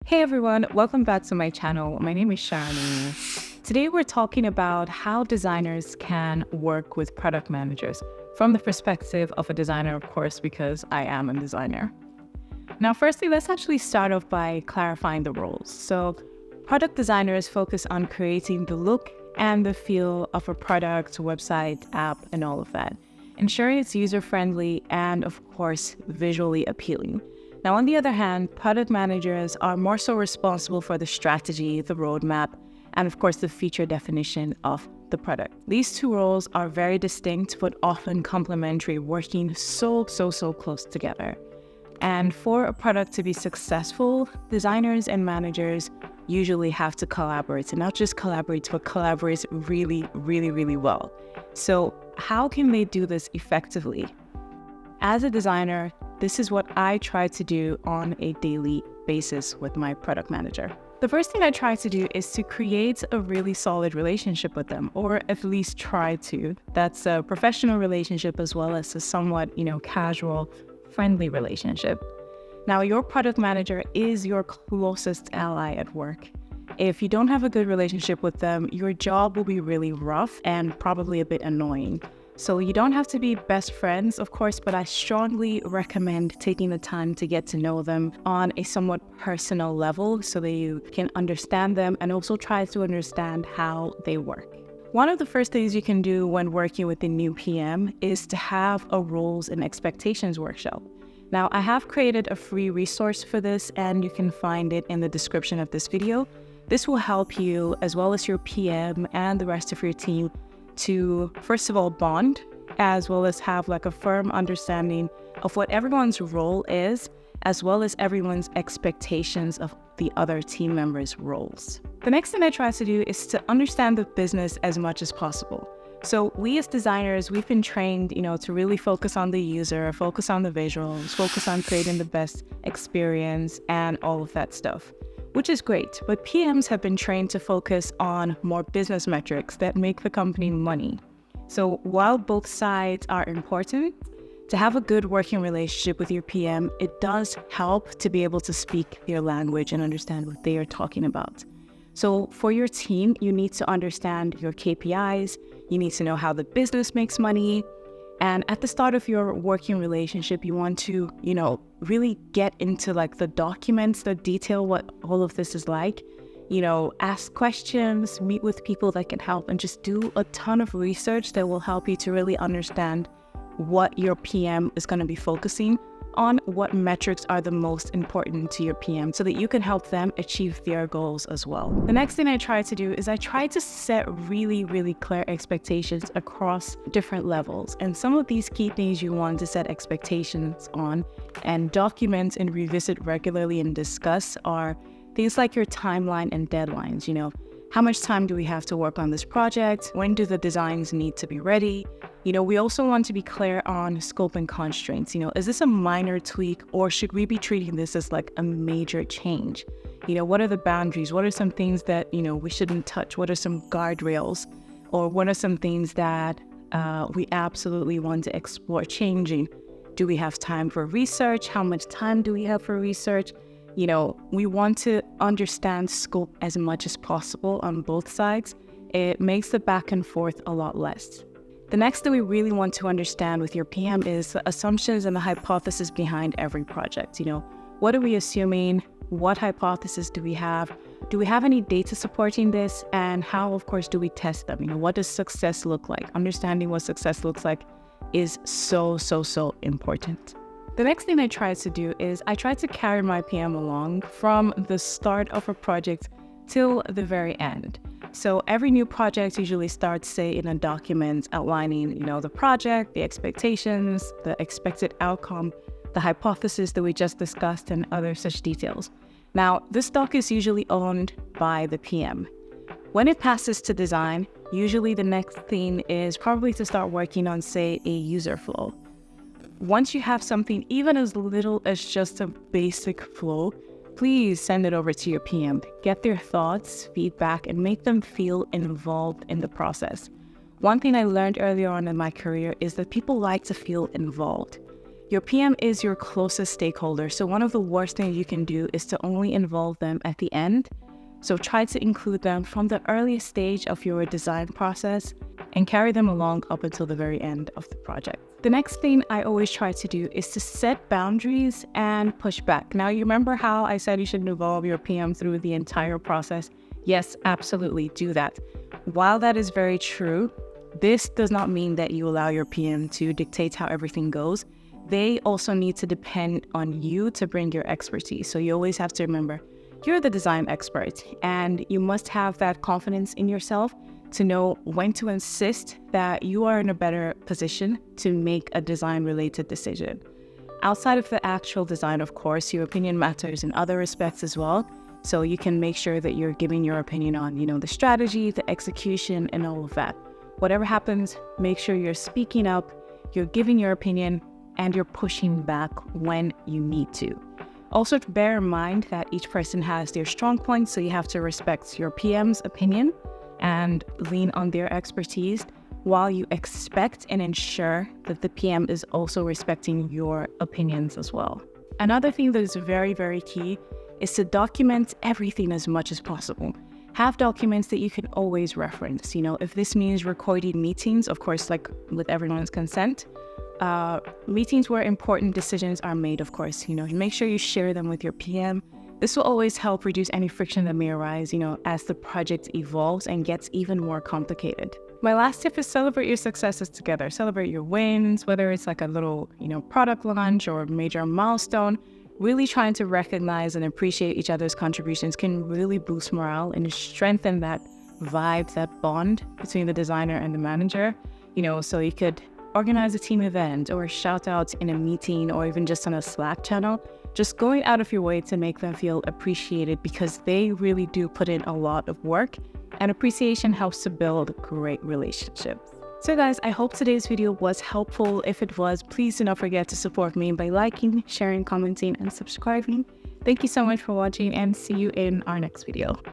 Hey everyone, welcome back to my channel. My name is Sharon. Today we're talking about how designers can work with product managers from the perspective of a designer, of course, because I am a designer. Now, firstly, let's actually start off by clarifying the roles. So, product designers focus on creating the look and the feel of a product, website, app, and all of that, ensuring it's user-friendly and, of course, visually appealing. Now, on the other hand, product managers are more so responsible for the strategy, the roadmap, and of course, the feature definition of the product. These two roles are very distinct, but often complementary, working so close together. And for a product to be successful, designers and managers usually have to collaborate, and not just collaborate, but collaborate really well. So how can they do this effectively? As a designer, this is what I try to do on a daily basis with my product manager. The first thing I try to do is to create a really solid relationship with them, or at least try to. That's a professional relationship as well as a somewhat, casual, friendly relationship. Now, your product manager is your closest ally at work. If you don't have a good relationship with them, your job will be really rough and probably a bit annoying. So you don't have to be best friends, of course, but I strongly recommend taking the time to get to know them on a somewhat personal level so that you can understand them and also try to understand how they work. One of the first things you can do when working with a new PM is to have a roles and expectations workshop. Now, I have created a free resource for this, and you can find it in the description of this video. This will help you, as well as your PM and the rest of your team, to first of all bond, as well as have like a firm understanding of what everyone's role is, as well as everyone's expectations of the other team members' roles. The next thing I try to do is to understand the business as much as possible. So we as designers, we've been trained, to really focus on the user, focus on the visuals, focus on creating the best experience and all of that stuff, which is great. But PMs have been trained to focus on more business metrics that make the company money. So while both sides are important, to have a good working relationship with your PM, it does help to be able to speak their language and understand what they are talking about. So for your team, you need to understand your KPIs, you need to know how the business makes money. And at the start of your working relationship, you want to, really get into like the documents that detail what all of this is like. Ask questions, meet with people that can help, and just do a ton of research that will help you to really understand what your PM is going to be focusing on, what metrics are the most important to your PM so that you can help them achieve their goals as well. The next thing I try to do is I try to set really clear expectations across different levels. And some of these key things you want to set expectations on and document and revisit regularly and discuss are things like your timeline and deadlines. How much time do we have to work on this project? When do the designs need to be ready? We also want to be clear on scope and constraints. Is this a minor tweak, or should we be treating this as like a major change? What are the boundaries? What are some things that, we shouldn't touch? What are some guardrails? Or what are some things that we absolutely want to explore changing? Do we have time for research? How much time do we have for research? We want to understand scope as much as possible on both sides. It makes the back and forth a lot less. The next thing we really want to understand with your PM is the assumptions and the hypothesis behind every project. What are we assuming? What hypothesis do we have? Do we have any data supporting this? And how, of course, do we test them? What does success look like? Understanding what success looks like is so important. The next thing I try to do is I try to carry my PM along from the start of a project till the very end. So every new project usually starts, say, in a document outlining, the project, the expectations, the expected outcome, the hypothesis that we just discussed, and other such details. Now, this doc is usually owned by the PM. When it passes to design, usually the next thing is probably to start working on, say, a user flow. Once you have something even as little as just a basic flow, please send it over to your PM. Get their thoughts, feedback, and make them feel involved in the process. One thing I learned earlier on in my career is that people like to feel involved. Your PM is your closest stakeholder, so one of the worst things you can do is to only involve them at the end. So try to include them from the earliest stage of your design process and carry them along up until the very end of the project. The next thing I always try to do is to set boundaries and push back. Now, you remember how I said you should involve your PM through the entire process? Yes, absolutely, do that. While that is very true, this does not mean that you allow your PM to dictate how everything goes. They also need to depend on you to bring your expertise. So you always have to remember, you're the design expert, and you must have that confidence in yourself to know when to insist that you are in a better position to make a design-related decision. Outside of the actual design, of course, your opinion matters in other respects as well. So you can make sure that you're giving your opinion on, the strategy, the execution, and all of that. Whatever happens, make sure you're speaking up, you're giving your opinion, and you're pushing back when you need to. Also, bear in mind that each person has their strong points, so you have to respect your PM's opinion and lean on their expertise while you expect and ensure that the PM is also respecting your opinions as well. Another thing that is very, very key is to document everything as much as possible. Have documents that you can always reference. If this means recording meetings, of course, like with everyone's consent, meetings where important decisions are made, of course, make sure you share them with your PM. This will always help reduce any friction that may arise, as the project evolves and gets even more complicated. My last tip is celebrate your successes together. Celebrate your wins, whether it's like a little, product launch or major milestone. Really trying to recognize and appreciate each other's contributions can really boost morale and strengthen that vibe, that bond between the designer and the manager. So you could organize a team event or shout out in a meeting or even just on a Slack channel, just going out of your way to make them feel appreciated, because they really do put in a lot of work, and appreciation helps to build great relationships. So guys, I hope today's video was helpful. If it was, please do not forget to support me by liking, sharing, commenting, and subscribing. Thank you so much for watching, and see you in our next video.